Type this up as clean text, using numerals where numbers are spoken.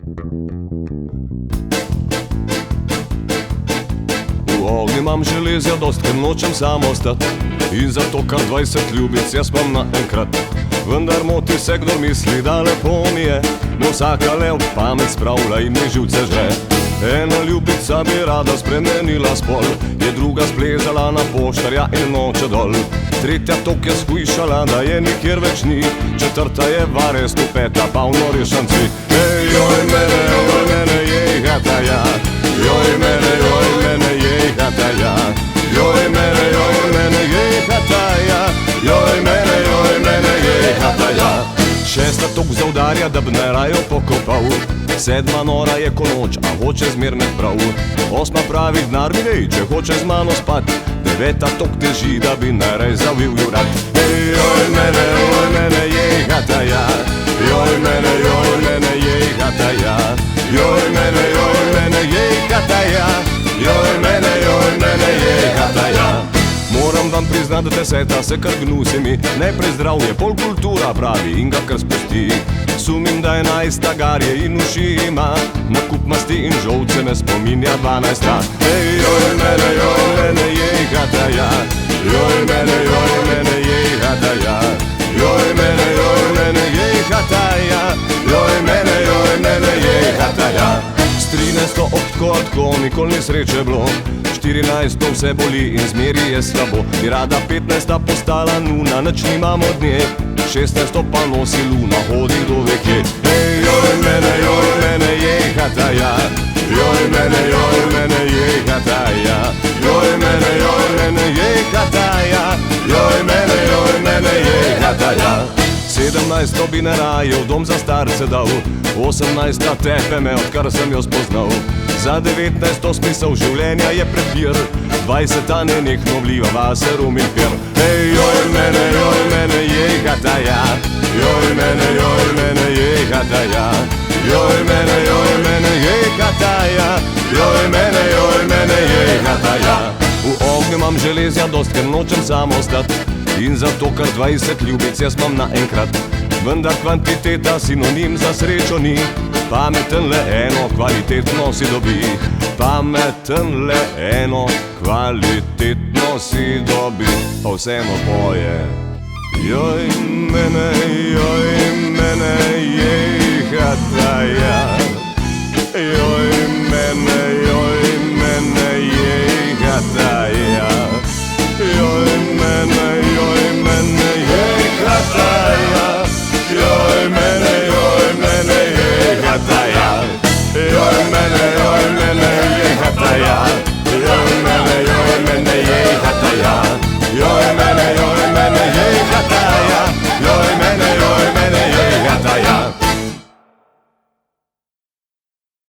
V ognju imam železja dost, ker nočem sam ostat, in zato kar 20 ljubic jaz imam naenkrat. Vendar moti se, kdo misli, da lepo mi je, me vsaka le v pamet spravlja in mi živce žre. Ena ljubica bi rada spremenila spol, je druga splezala na poštarja in noče dol. Tretja tok je shujšala, da je nikjer več ni, četrta je vares tupeta, pa v nori šanci. Joj mene, jej hataja, joj mene, jej hataja, joj mene, jej hataja, joj mene, jej hataja. Šesta tok zaudarja, da bi ne rajo pokopal, sedma nora je ko noč, a hoče zmer me prav. Osma pravi, denar mi dej, če hoče z mano spat, deveta tok teži, da bi najrej zavil jurat. Joj mene, jej hataja, joj mene, jej hataja, joj mene, jej hataja, joj mene, jej hataja. Moram vam priznat, da deseta se kar gnusi mi, najprej zdravje, pol kultura pravi in ga kar spusti. Sumim, da 11 garje in uši ima, na kup masti in žolce me spominja 12. Joj mene, jej hataja, joj mene, jej hataja, joj mene, jej hataja, joj mene, jej hataja. S 13 obtko, nikol ni sreče bilo, 14 vse boli in zmeri je slabo, bi rada 15 postala nuna, nič nimam od nje, 16 pa nosi luna, hodi do veke. Joj mene, jej hataja, joj mene, jej hataja, joj mene, jej hataja, joj mene, jej hataja. 17 bi ne raje v dom za starce dal, 18 tepe me, odkar sem jo spoznal. Za 19 smisel življenja je prepir, 20 nenehno vliva vase rum in pir. Joj mene, jej hataja, joj mene, jej hataja, joj mene, jej hataja, joj mene, jej hataja. V ognju imam železja dost, ker nočem sam ostat, in zato kar 20 ljubic jaz imam naenkrat. Vendar kvantiteta sinonim za srečo ni, pameten le eno kvalitetno si dobi. Pameten le eno kvalitetno si dobi, pa vseeno poje. Joj mene, jej hataja, joj mene,